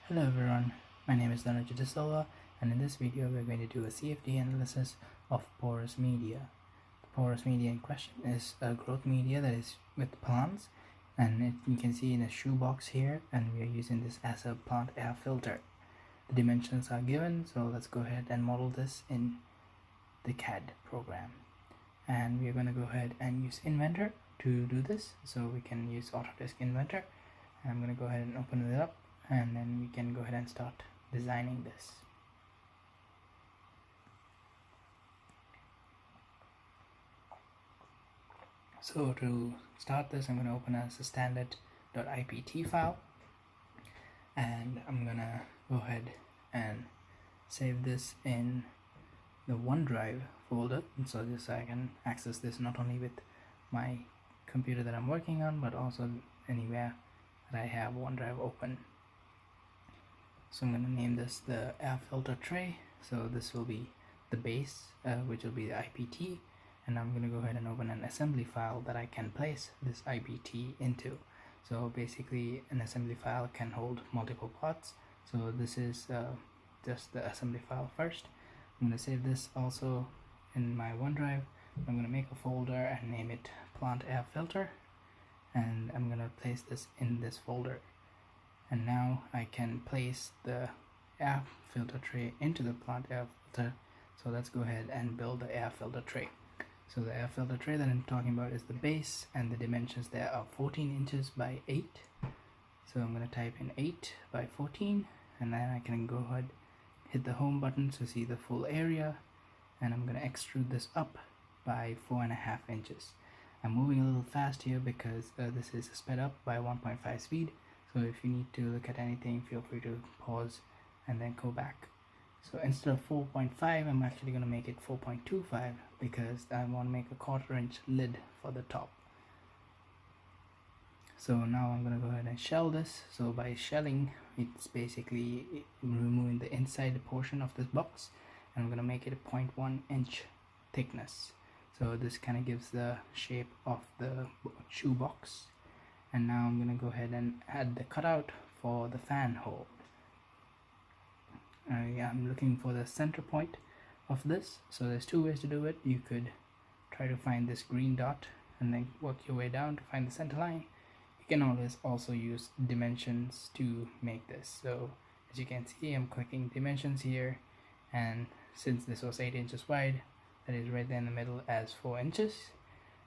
Hello everyone, my name is Dhananjay Silva, and in this video we're going to do a CFD analysis of porous media. The porous media in question is a growth media that is with plants, and you can see in a shoebox here, and we are using this as a plant air filter. The dimensions are given, so let's go ahead and model this in the CAD program. And we're going to go ahead and use Inventor to do this, so we can use Autodesk Inventor. And I'm going to go ahead and open it up, and then we can go ahead and start designing this. So to start this, I'm going to open as a standard.ipt file, and I'm going to go ahead and save this in the OneDrive folder, so just so I can access this not only with my computer that I'm working on, but also anywhere that I have OneDrive open. So I'm going to name this the air filter tray. So this will be the base, which will be the IPT, and I'm going to go ahead and open an assembly file that I can place this IPT into. So basically an assembly file can hold multiple parts, so this is just the assembly file first. I'm going to save this also in my OneDrive. I'm going to make a folder and name it plant air filter, and I'm going to place this in this folder. And now I can place the air filter tray into the plant air filter. So let's go ahead and build the air filter tray. So the air filter tray that I'm talking about is the base, and the dimensions there are 14 inches by 8. So I'm going to type in 8 by 14, and then I can go ahead, hit the home button to see the full area, and I'm going to extrude this up by 4.5 inches. I'm moving a little fast here because this is sped up by 1.5 speed. So if you need to look at anything, feel free to pause and then go back. So instead of 4.5, I'm actually going to make it 4.25 because I want to make a 1/4 inch lid for the top. So now I'm going to go ahead and shell this. So by shelling, it's basically removing the inside portion of this box, and I'm going to make it a 0.1 inch thickness. So this kind of gives the shape of the shoebox. And now I'm going to go ahead and add the cutout for the fan hole. I'm looking for the center point of this. So there's two ways to do it. You could try to find this green dot and then work your way down to find the center line. You can always also use dimensions to make this. So as you can see, I'm clicking dimensions here, and since this was 8 inches wide, that is right there in the middle as 4 inches.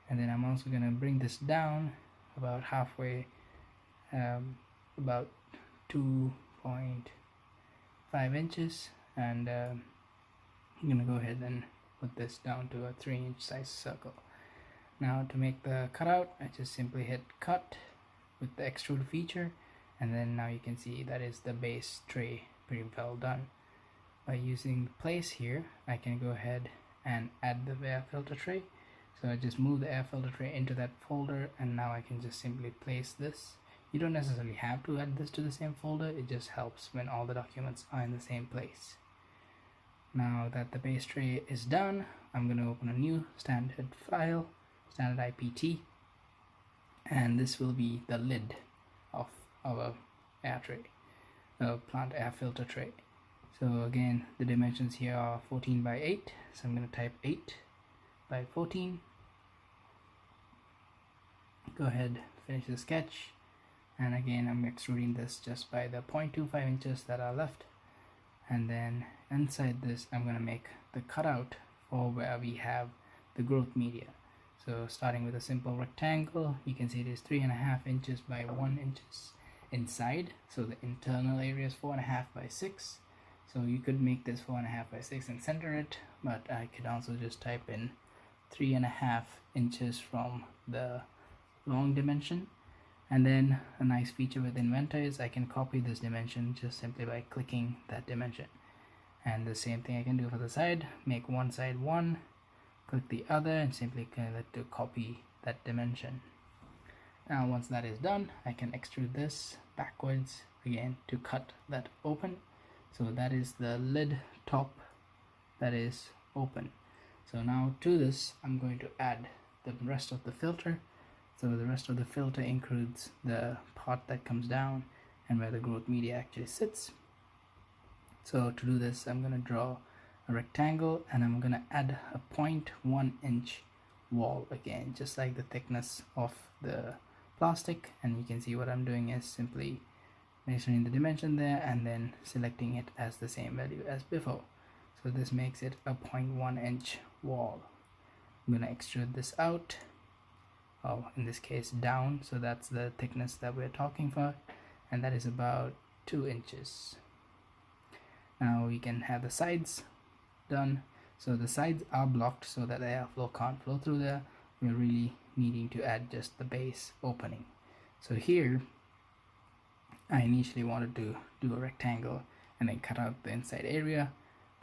And then I'm also going to bring this down about halfway, about 2.5 inches, and I'm gonna go ahead and put this down to a 3-inch size circle. Now to make the cutout, I just simply hit cut with the extrude feature, and then now you can see that is the base tray pretty well done. By using place here, I can go ahead and add the air filter tray. So I just move the air filter tray into that folder, and now I can just simply place this. You don't necessarily have to add this to the same folder, it just helps when all the documents are in the same place. Now that the base tray is done, I'm going to open a new standard file, standard IPT, and this will be the lid of our air tray, plant air filter tray. So again, the dimensions here are 14 by 8, so I'm going to type 8 by 14. Go ahead, finish the sketch, and again I'm extruding this just by the 0.25 inches that are left, and then inside this I'm going to make the cutout for where we have the growth media. So starting with a simple rectangle, you can see it is 3.5 inches by 1 inches inside, so the internal area is 4.5 by 6. So you could make this 4.5 by 6 and center it, but I could also just type in 3.5 inches from the long dimension. And then a nice feature with Inventor is I can copy this dimension just simply by clicking that dimension. And the same thing I can do for the side, make one side 1, click the other, and simply click to copy that dimension. Now once that is done, I can extrude this backwards again to cut that open. So that is the lid top that is open. So now to this I'm going to add the rest of the filter. So the rest of the filter includes the part that comes down and where the growth media actually sits. So to do this, I'm going to draw a rectangle, and I'm going to add a 0.1 inch wall again, just like the thickness of the plastic. And you can see what I'm doing is simply measuring the dimension there and then selecting it as the same value as before. So this makes it a 0.1 inch wall. I'm going to extrude this out, or in this case down, so that's the thickness that we're talking for, and that is about 2 inches. Now we can have the sides done. So the sides are blocked so that the airflow can't flow through there. We're really needing to add just the base opening. So here I initially wanted to do a rectangle and then cut out the inside area,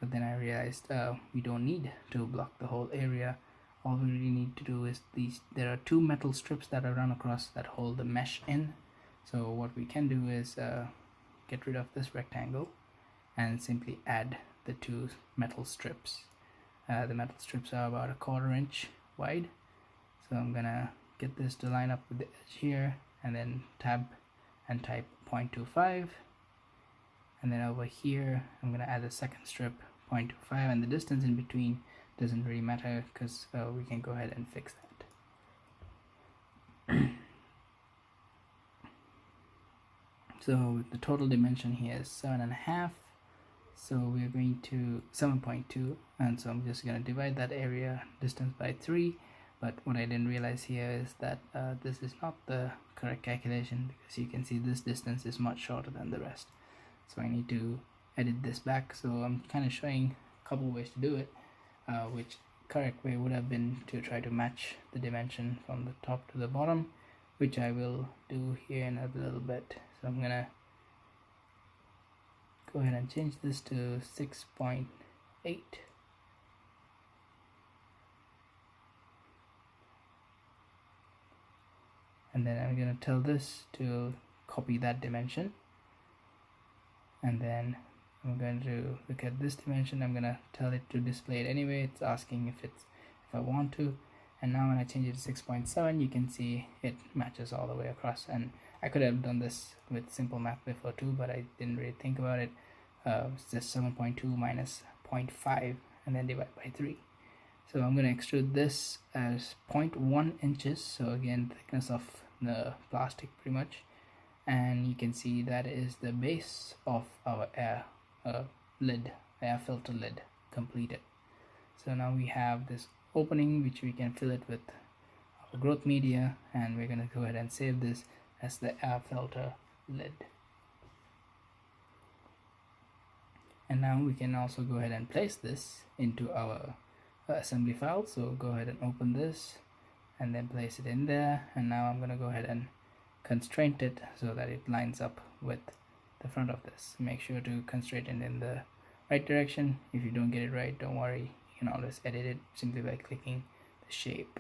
but then I realized we don't need to block the whole area. All we really need to do is there are 2 metal strips that are run across that hold the mesh in. So what we can do is get rid of this rectangle and simply add the 2 metal strips. The metal strips are about 1/4 inch wide, so I'm gonna get this to line up with the edge here, and then tab and type 0.25, and then over here I'm gonna add a second strip 0.25, and the distance in between doesn't really matter because we can go ahead and fix that. So the total dimension here is 7.5, so we're going to 7.2, and so I'm just going to divide that area distance by 3. But what I didn't realize here is that this is not the correct calculation, because you can see this distance is much shorter than the rest. So I need to edit this back. So I'm kind of showing a couple ways to do it, which correct way would have been to try to match the dimension from the top to the bottom, which I will do here in a little bit. So I'm gonna go ahead and change this to 6.8, and then I'm gonna tell this to copy that dimension, and then I'm going to look at this dimension. I'm gonna tell it to display it anyway. It's asking if I want to, and now when I change it to 6.7, you can see it matches all the way across. And I could have done this with simple math before too, but I didn't really think about it. It's just 7.2 minus 0.5 and then divide by 3. So I'm going to extrude this as 0.1 inches, so again thickness of the plastic pretty much, and you can see that is the base of our air filter lid completed. So now we have this opening which we can fill it with our growth media, and we're going to go ahead and save this as the air filter lid. And now we can also go ahead and place this into our assembly file. So go ahead and open this and then place it in there, and now I'm going to go ahead and constrain it so that it lines up with the front of this. Make sure to constrain it in the right direction. If you don't get it right, don't worry, you can always edit it simply by clicking the shape.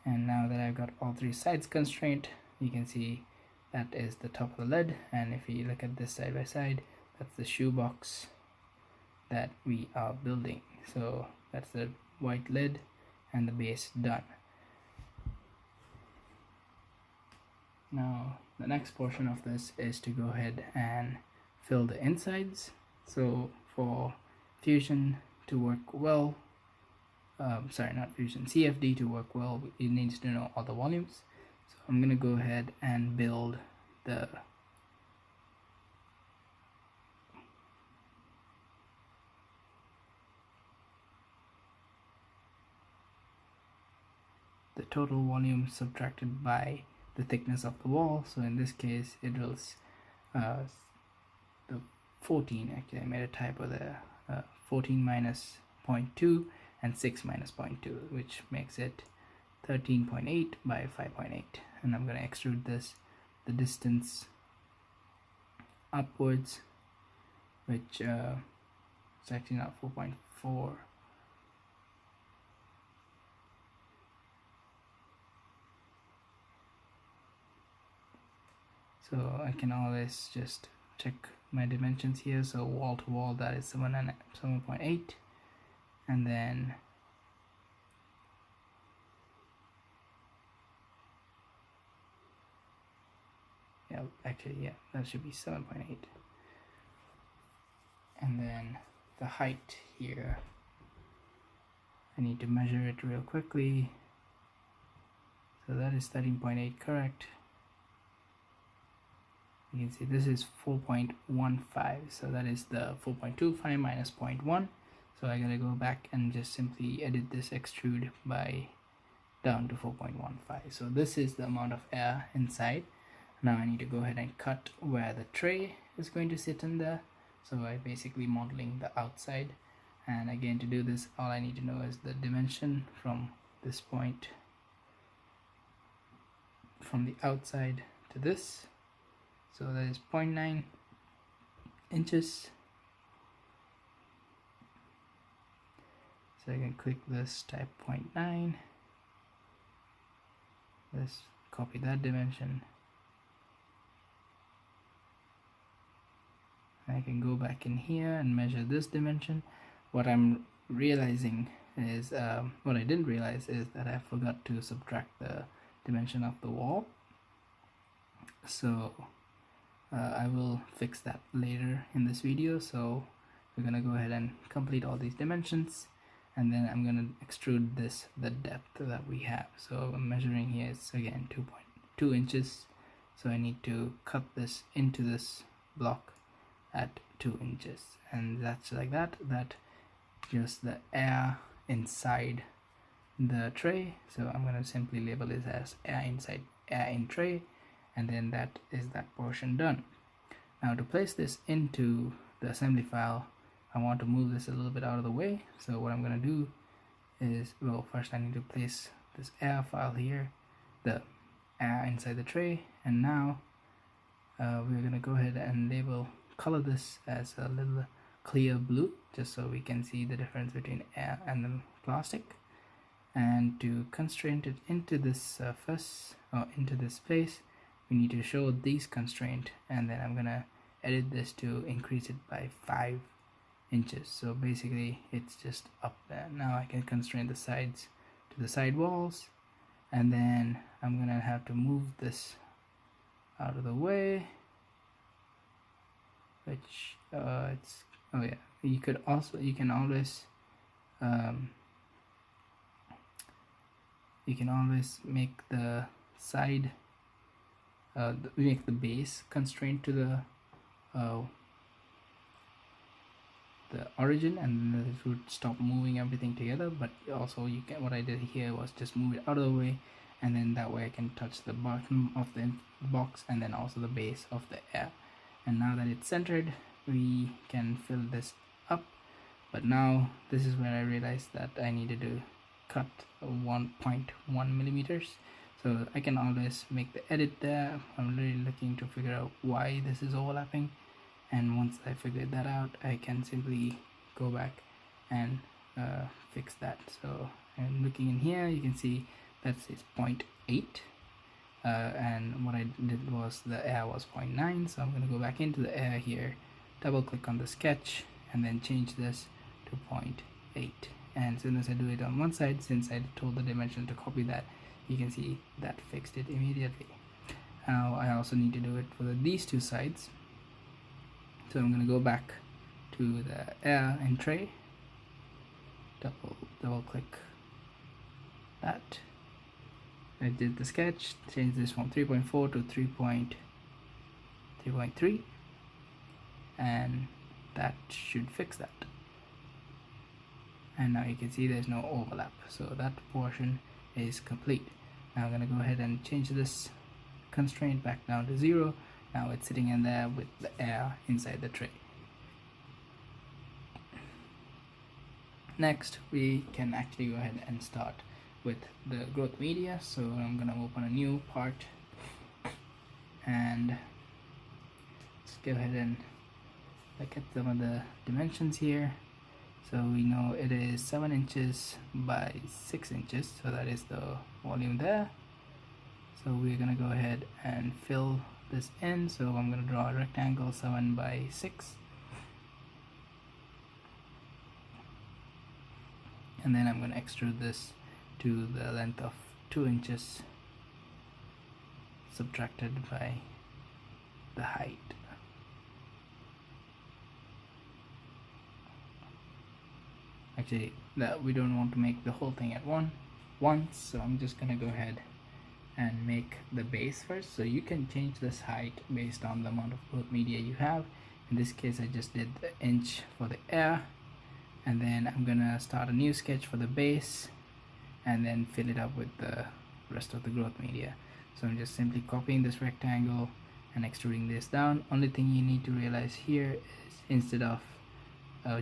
And now that I've got all 3 sides constrained, you can see that is the top of the lid, and if you look at this side by side, that's the shoebox that we are building. So that's the white lid and the base done. Now the next portion of this is to go ahead and fill the insides. So for Fusion to work well, CFD to work well, it needs to know all the volumes. So I'm going to go ahead and build the total volume subtracted by the thickness of the wall. So in this case it was the 14, actually I made a typo there, 14 minus 0.2 and 6 minus 0.2, which makes it 13.8 by 5.8. And I'm going to extrude this the distance upwards, which it's actually not 4.4. So I can always just check my dimensions here. So wall to wall, that is 7.8, and then Yeah, actually, yeah, that should be 7.8. And then the height here, I need to measure it real quickly. So that is 13.8, correct. You can see this is 4.15, so that is the 4.25 minus 0.1. So I gotta go back and just simply edit this extrude by down to 4.15. So this is the amount of air inside. Now I need to go ahead and cut where the tray is going to sit in there. So I'm basically modeling the outside, and again, to do this, all I need to know is the dimension from this point, from the outside to this. So that is 0.9 inches. So I can click this, type 0.9, let's copy that dimension. I can go back in here and measure this dimension. What I'm realizing is, what I didn't realize is that I forgot to subtract the dimension of the wall. So I will fix that later in this video. So we're gonna go ahead and complete all these dimensions, and then I'm gonna extrude this, the depth that we have. So I'm measuring here, it's again 2.2 inches. So I need to cut this into this block at 2 inches, and that's like that. That just the air inside the tray. So I'm gonna simply label this as air inside, air in tray, and then that is that portion done. Now to place this into the assembly file, I want to move this a little bit out of the way. So what I'm going to do is, well, first I need to place this air file here, the air inside the tray, and now we're going to go ahead and color this as a little clear blue, just so we can see the difference between air and the plastic. And to constrain it into this surface, or into this place, we need to show these constraint, and then I'm gonna edit this to increase it by 5 inches. So basically it's just up there. Now I can constrain the sides to the side walls, and then I'm gonna have to move this out of the way, which it's, oh yeah, you can always make the side make the base constraint to the origin, and then it would stop moving everything together. But also you can, what I did here was just move it out of the way, and then that way I can touch the bottom of the box and then also the base of the air. And now that it's centered, we can fill this up. But now this is where I realized that I needed to cut 1.1 millimeters. So I can always make the edit there. I'm really looking to figure out why this is overlapping, and once I figured that out, I can simply go back and fix that. So I'm looking in here, you can see that says 0.8, and what I did was the air was 0.9. So I'm going to go back into the air here, double click on the sketch, and then change this to 0.8. And as soon as I do it on one side, since I told the dimension to copy that, you can see that fixed it immediately. Now I also need to do it for these two sides. So I'm going to go back to the air and tray, double click that. I did the sketch, change this from 3.4 to 3.3, and that should fix that. And now you can see there's no overlap, so that portion is complete. Now I'm going to go ahead and change this constraint back down to 0. Now it's sitting in there with the air inside the tray. Next, we can actually go ahead and start with the growth media. So I'm going to open a new part, and let's go ahead and look at some of the dimensions here. So we know it is 7 inches by 6 inches, so that is the volume there. So we're going to go ahead and fill this in. So I'm going to draw a rectangle 7 by 6, and then I'm going to extrude this to the length of 2 inches subtracted by the height. Actually, that we don't want to make the whole thing at once, so I'm just gonna go ahead and make the base first. So you can change this height based on the amount of growth media you have. In this case, I just did the inch for the air, and then I'm gonna start a new sketch for the base and then fill it up with the rest of the growth media. So I'm just simply copying this rectangle and extruding this down. Only thing you need to realize here is instead of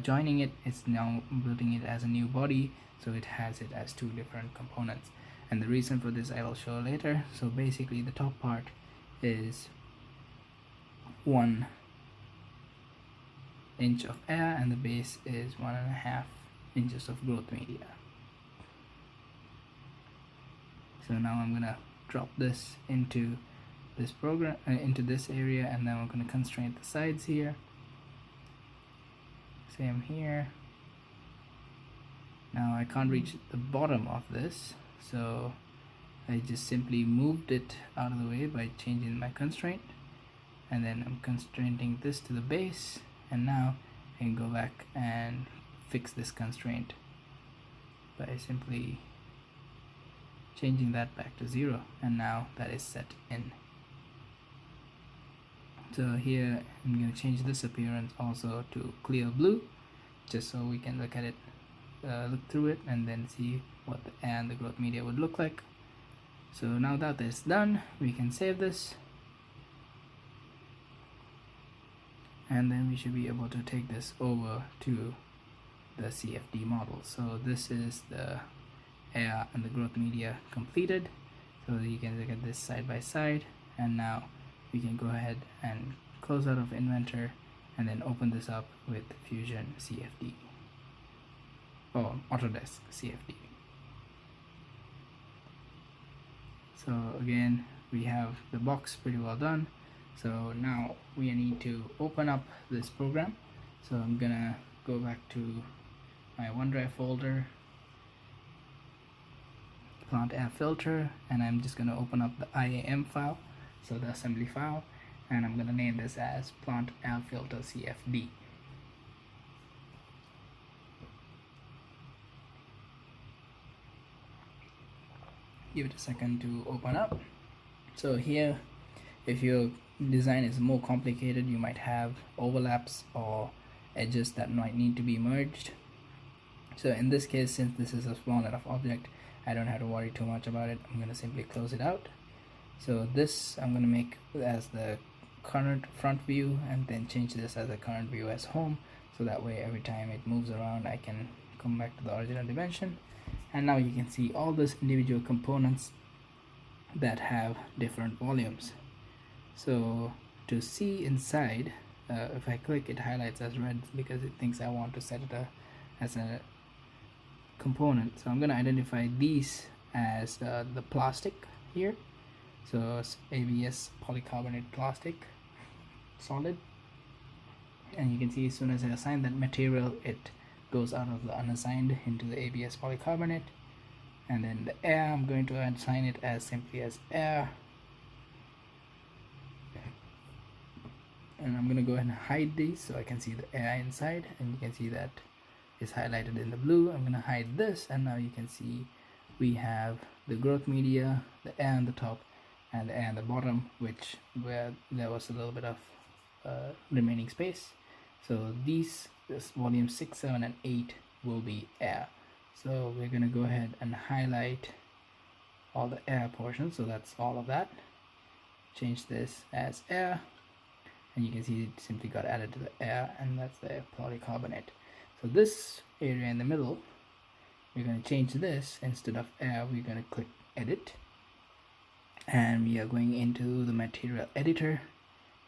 joining it, it's now building it as a new body, so it has it as two different components. And the reason for this I will show later. So basically the top part is 1 inch of air and the base is 1.5 inches of growth media. So now I'm gonna drop this into this program, into this area, and then I'm gonna constrain the sides here. Same here. Now I can't reach the bottom of this, so I just simply moved it out of the way by changing my constraint, and then I'm constraining this to the base, and now I can go back and fix this constraint by simply changing that back to 0, and now that is set in. So here I'm going to change this appearance also to clear blue, just so we can look at it, look through it, and then see what the air and the growth media would look like. So now that is done, we can save this, and then we should be able to take this over to the CFD model. So this is the air and the growth media completed, so you can look at this side by side, and now we can go ahead and close out of Inventor and then open this up with Fusion CFD or Autodesk CFD. So again, we have the box pretty well done. So now we need to open up this program. So I'm gonna go back to my OneDrive folder, plant air filter, and I'm just gonna open up the IAM file, so the assembly file, and I'm gonna name this as plant air filter CFD. Give it a second to open up. So here, if your design is more complicated, you might have overlaps or edges that might need to be merged. So in this case, since this is a small enough object, I don't have to worry too much about it. I'm going to simply close it out. So this I'm going to make as the current front view, and then change this as a current view as home, so that way every time it moves around I can come back to the original dimension. And now you can see all those individual components that have different volumes. So to see inside, if I click, it highlights as red because it thinks I want to set it as a component. So I'm going to identify these as the plastic here. So it's ABS polycarbonate plastic solid, and you can see as soon as I assign that material, it goes out of the unassigned into the ABS polycarbonate. And then the air, I'm going to assign it as simply as air, and I'm going to go ahead and hide these so I can see the air inside, and you can see that is highlighted in the blue. I'm going to hide this, and now you can see we have the growth media, the air on the top, and the air on the bottom, where there was a little bit of remaining space. So this volume 6, 7, and 8 will be air. So we're going to go ahead and highlight all the air portions. So that's all of that. Change this as air, and you can see it simply got added to the air, and that's the polycarbonate. So this area in the middle, we're going to change this. Instead of air, we're going to click edit, and we are going into the material editor,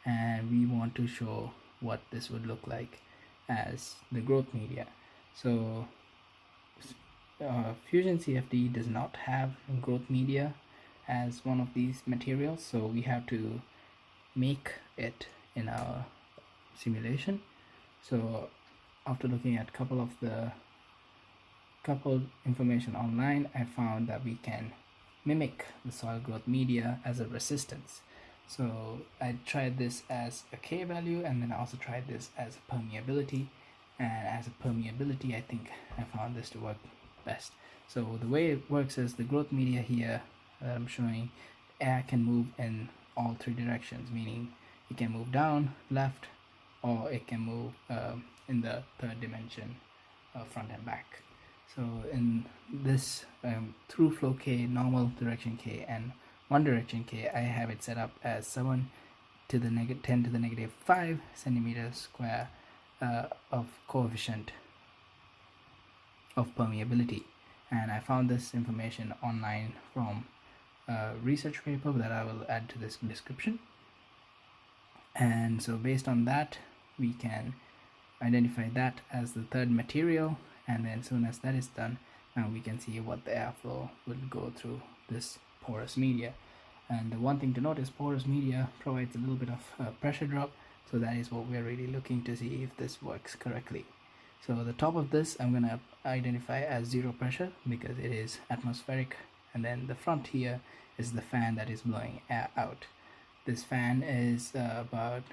and we want to show what this would look like as the growth media. So Fusion CFD does not have growth media as one of these materials, so we have to make it in our simulation. So after looking at couple information online, I found that we can mimic the soil growth media as a resistance. So I tried this as a K value, and then I also tried this as a permeability, and as a permeability I think I found this to work best. So the way it works is the growth media here that I'm showing, air can move in all three directions, meaning it can move down, left, or it can move in the third dimension, front and back. So in this through flow K, normal direction K, and one direction K, I have it set up as 7 to the negative 10 to the negative 5 centimeters square of coefficient of permeability. And I found this information online from a research paper that I will add to this description. And so based on that, we can identify that as the third material, and then as soon as that is done, now we can see what the airflow will go through this porous media. And the one thing to note is porous media provides a little bit of pressure drop, so that is what we're really looking to see if this works correctly. So the top of this I'm going to identify as zero pressure because it is atmospheric, and then the front here is the fan that is blowing air out. This fan is about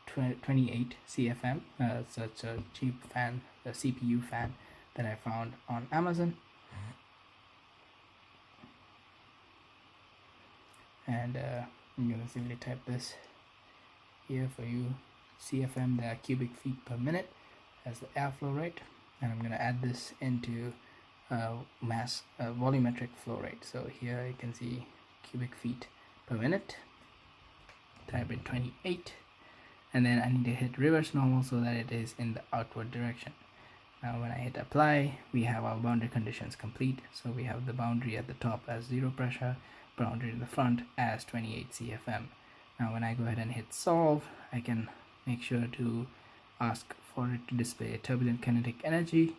28 CFM, such a cheap fan, a CPU fan that I found on Amazon. And I'm going to simply type this here for you. CFM, the cubic feet per minute, as the airflow rate, and I'm going to add this into mass volumetric flow rate. So here you can see cubic feet per minute, type in 28, and then I need to hit reverse normal so that it is in the outward direction. Now when I hit apply, we have our boundary conditions complete. So we have the boundary at the top as zero pressure, boundary in the front as 28 CFM. Now when I go ahead and hit solve, I can make sure to ask for it to display turbulent kinetic energy,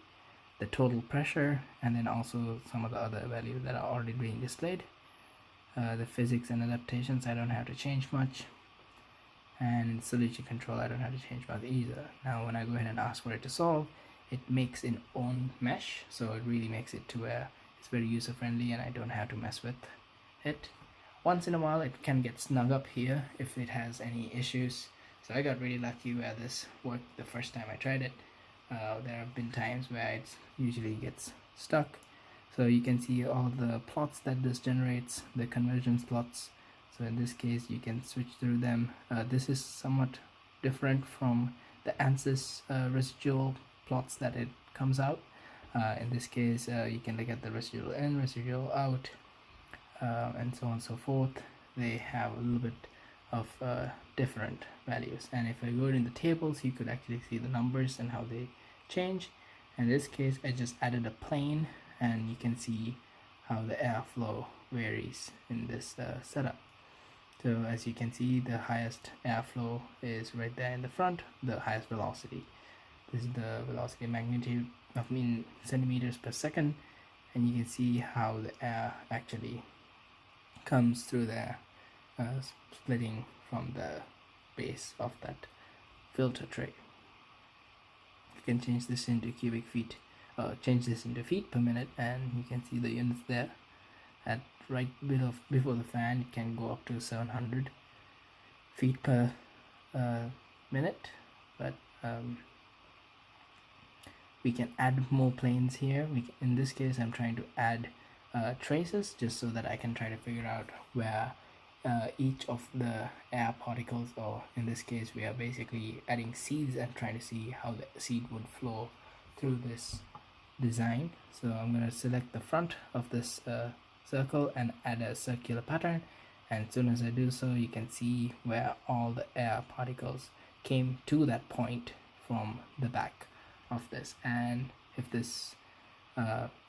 the total pressure, and then also some of the other values that are already being displayed. The physics and adaptations I don't have to change much, and solution control I don't have to change much either. Now when I go ahead and ask for it to solve, it makes an own mesh, so it really makes it to where it's very user friendly and I don't have to mess with it. Once in a while it can get snug up here if it has any issues, so I got really lucky where this worked the first time I tried it. There have been times where it usually gets stuck. So you can see all the plots that this generates, the convergence plots. So in this case you can switch through them. This is somewhat different from the ANSYS residual plots that it comes out. In this case you can look at the residual in, residual out, and so on and so forth. They have a little bit of different values, and if I go in the tables you could actually see the numbers and how they change. In this case I just added a plane, and you can see how the airflow varies in this setup. So as you can see, the highest airflow is right there in the front, the highest velocity. This is the velocity magnitude of mean centimeters per second, and you can see how the air actually comes through there, splitting from the base of that filter tray. You can change this into cubic feet, change this into feet per minute, and you can see the units there. At right before the fan it can go up to 700 feet per minute, but we can add more planes here. In this case I'm trying to add traces just so that I can try to figure out where each of the air particles, or in this case we are basically adding seeds and trying to see how the seed would flow through this design. So I'm going to select the front of this circle and add a circular pattern, and as soon as I do so you can see where all the air particles came to that point from the back of this. And if this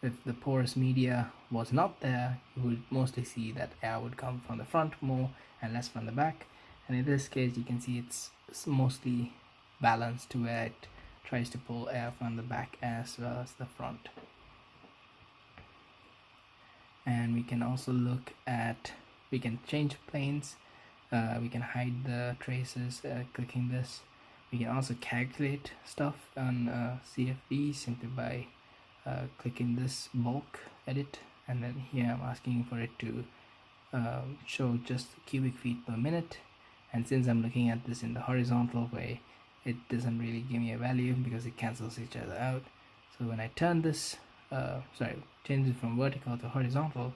if the porous media was not there, you would mostly see that air would come from the front more and less from the back, and in this case you can see it's mostly balanced to where it tries to pull air from the back as well as the front. And we can also look at, we can change planes, we can hide the traces clicking this. We can also calculate stuff on CFD simply by clicking this bulk edit, and then here I'm asking for it to show just cubic feet per minute, and since I'm looking at this in the horizontal way, it doesn't really give me a value because it cancels each other out. So when I turn this change it from vertical to horizontal,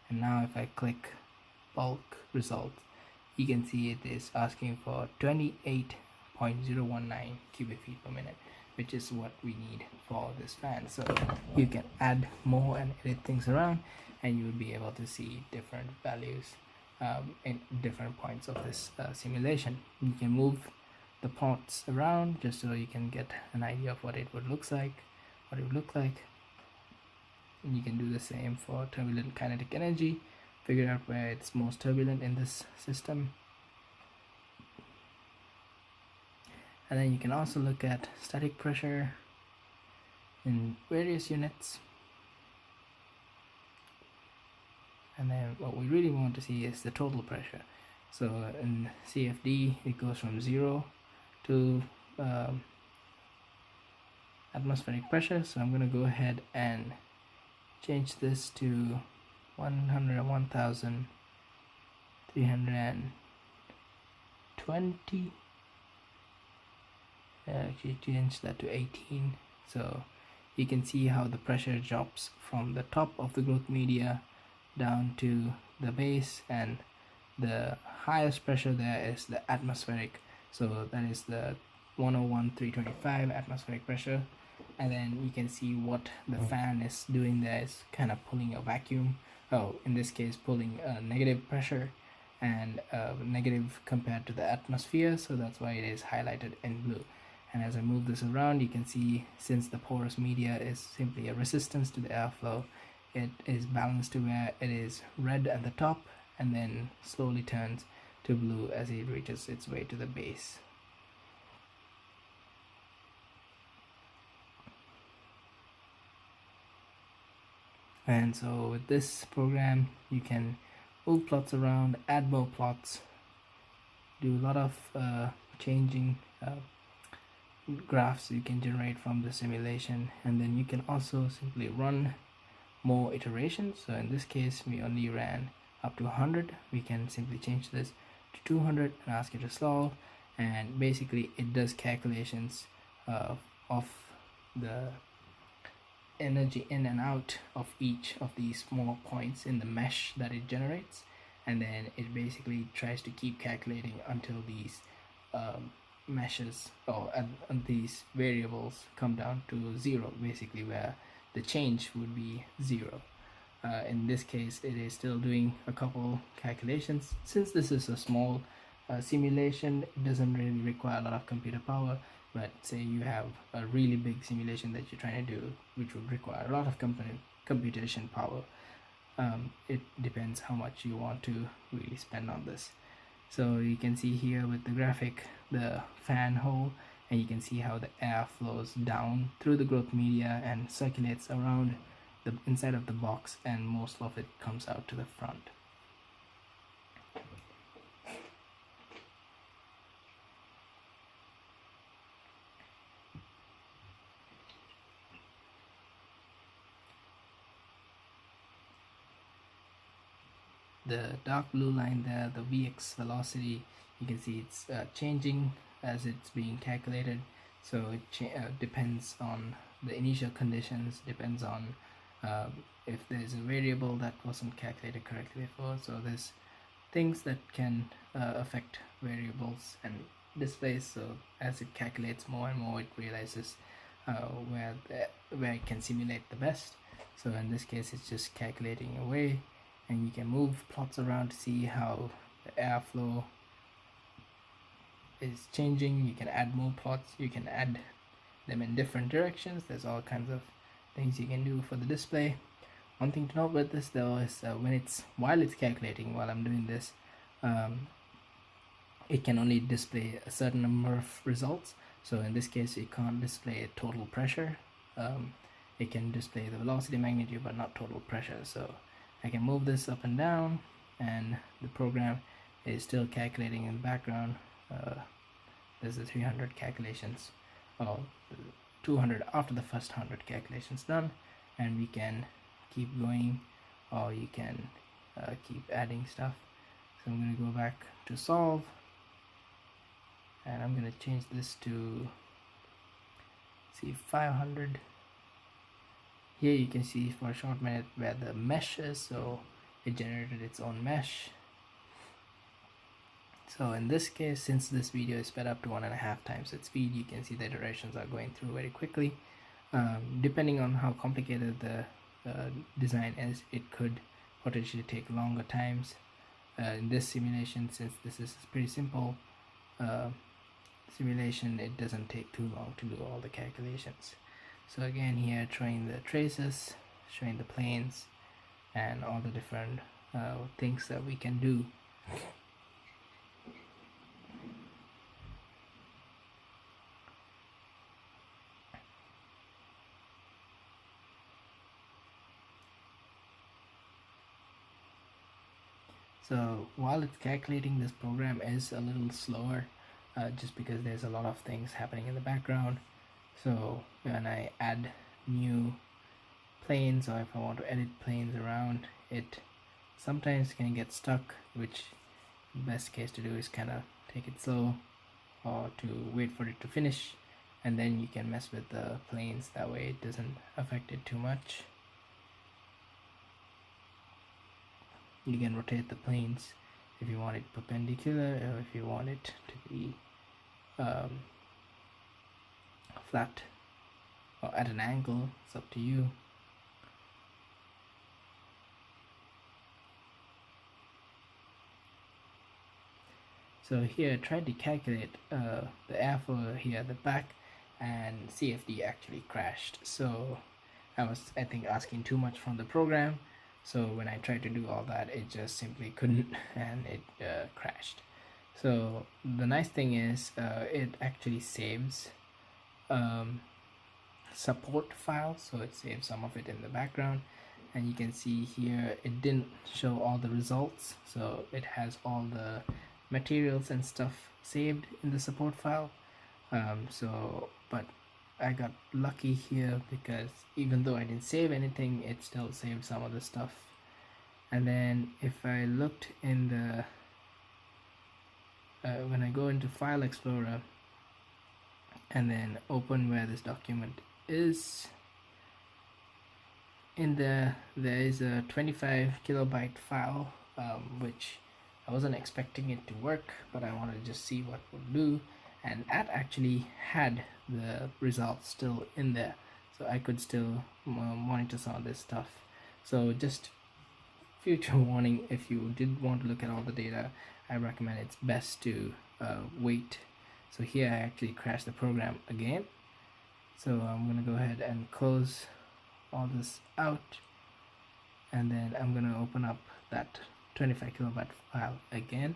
and now if I click bulk results, you can see it is asking for 28.019 cubic feet per minute, which is what we need for this fan. So you can add more and edit things around, and you will be able to see different values in different points of this simulation. You can move the plots around just so you can get an idea of what it would look like. And you can do the same for turbulent kinetic energy, figure out where it's most turbulent in this system. And then you can also look at static pressure in various units. And then what we really want to see is the total pressure. So in CFD, it goes from 0 to atmospheric pressure. So I'm going to go ahead and change this to 101,320. Actually change that to 18, so you can see how the pressure drops from the top of the growth media down to the base, and the highest pressure there is the atmospheric, so that is the 101,325 atmospheric pressure. And then you can see what the fan is doing there is kind of pulling a vacuum, in this case pulling a negative pressure, and negative compared to the atmosphere, so that's why it is highlighted in blue. And as I move this around, you can see, since the porous media is simply a resistance to the airflow, it is balanced to where it is red at the top and then slowly turns to blue as it reaches its way to the base. And so with this program, you can move plots around, add more plots, do a lot of changing graphs you can generate from the simulation, and then you can also simply run more iterations. So in this case, we only ran up to 100. We can simply change this to 200 and ask it to solve, and basically it does calculations of the energy in and out of each of these small points in the mesh that it generates, and then it basically tries to keep calculating until these meshes and these variables come down to 0, basically, where the change would be 0. In this case, it is still doing a couple calculations. Since this is a small simulation, it doesn't really require a lot of computer power, but say you have a really big simulation that you're trying to do, which would require a lot of computation power. It depends how much you want to really spend on this. So you can see here with the graphic the fan hole, and you can see how the air flows down through the growth media and circulates around the inside of the box, and most of it comes out to the front. The dark blue line there, the Vx velocity, you can see it's changing as it's being calculated. So it depends on the initial conditions, depends on if there's a variable that wasn't calculated correctly before. So there's things that can affect variables and displays. So as it calculates more and more, it realizes where it can simulate the best. So in this case, it's just calculating away, and you can move plots around to see how the airflow is changing. You can add more plots, you can add them in different directions. There's all kinds of things you can do for the display. One thing to note with this though is while it's calculating, while I'm doing this, it can only display a certain number of results. So in this case, it can't display total pressure. It can display the velocity, magnitude, but not total pressure. So I can move this up and down, and the program is still calculating in the background. There's the 300 calculations, 200 after the first 100 calculations done, and we can keep going, or you can keep adding stuff. So I'm going to go back to solve, and I'm gonna change this to see 500. Here you can see for a short minute where the mesh is, so it generated its own mesh. So in this case, since this video is sped up to 1.5 times its speed, you can see the iterations are going through very quickly. Depending on how complicated the design is, it could potentially take longer times. In this simulation, since this is pretty simple simulation, it doesn't take too long to do all the calculations. So again, here showing the traces, showing the planes, and all the different things that we can do. So while it's calculating, this program is a little slower just because there's a lot of things happening in the background. So when I add new planes, or if I want to edit planes around, it sometimes can get stuck, which the best case to do is kind of take it slow or to wait for it to finish, and then you can mess with the planes. That way it doesn't affect it too much. You can rotate the planes if you want it perpendicular, or if you want it to be flat or at an angle. It's up to you. So here I tried to calculate the airflow here at the back, and CFD actually crashed. So I was, I think, asking too much from the program. So when I tried to do all that, it just simply couldn't, and it crashed. So the nice thing is it actually saves support files, so it saves some of it in the background, and you can see here it didn't show all the results, so it has all the materials and stuff saved in the support file. But I got lucky here because even though I didn't save anything, it still saved some of the stuff. And then if I looked in the when I go into File Explorer and then open where this document is, in there is a 25 kilobyte file, which I wasn't expecting it to work, but I wanted to just see what it would do, and that actually had the results still in there, so I could still monitor some of this stuff. So just future warning, if you did want to look at all the data, I recommend it's best to wait. So here I actually crashed the program again, so I'm gonna go ahead and close all this out, and then I'm gonna open up that 25 kilobyte file again,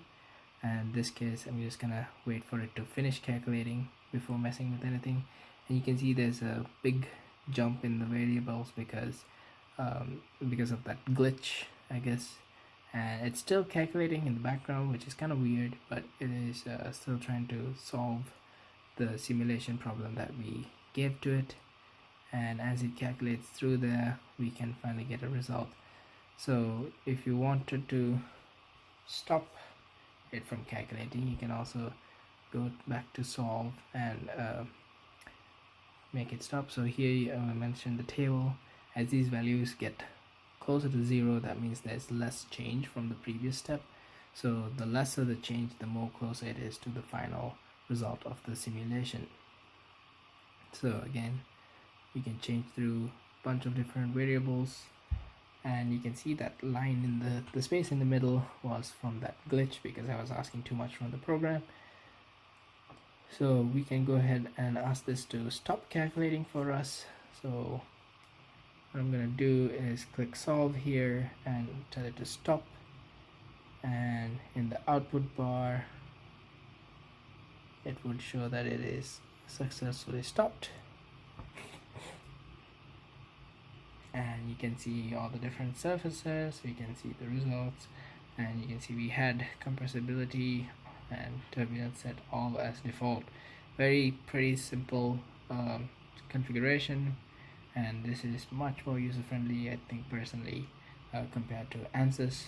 and in this case I'm just gonna wait for it to finish calculating before messing with anything. And you can see there's a big jump in the variables because of that glitch, I guess, and it's still calculating in the background, which is kind of weird, but it is still trying to solve the simulation problem that we gave to it. And as it calculates through there, we can finally get a result. So if you wanted to stop it from calculating, you can also go back to solve and make it stop. So here I mentioned the table. As these values get closer to 0, that means there's less change from the previous step. So the lesser the change, the more closer it is to the final result of the simulation. So again, you can change through a bunch of different variables, and you can see that line in the space in the middle was from that glitch because I was asking too much from the program. So we can go ahead and ask this to stop calculating for us. So what I'm gonna do is click solve here and tell it to stop, and in the output bar it would show that it is successfully stopped. And you can see all the different surfaces, we can see the results, and you can see we had compressibility and turbulence set all as default. Pretty simple configuration, and this is much more user friendly, I think, personally, compared to ANSYS,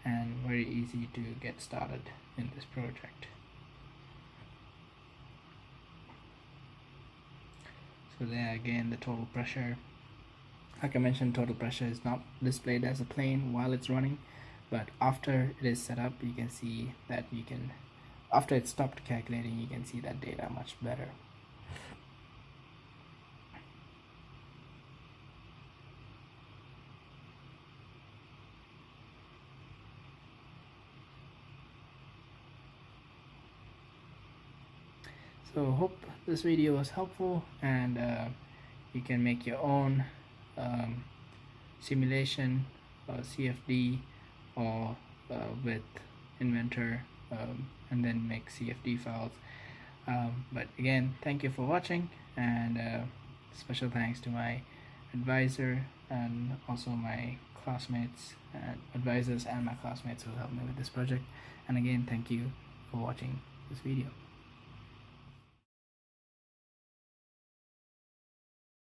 and very easy to get started in this project. So there again, the total pressure, like I mentioned, total pressure is not displayed as a plane while it's running, but after it is set up, you can see that after it stopped calculating, you can see that data much better. So hope this video was helpful, and you can make your own simulation CFD or with Inventor, and then make CFD files. But again, thank you for watching, and special thanks to my advisor and also my classmates and advisors and my classmates who helped me with this project. And again, thank you for watching this video.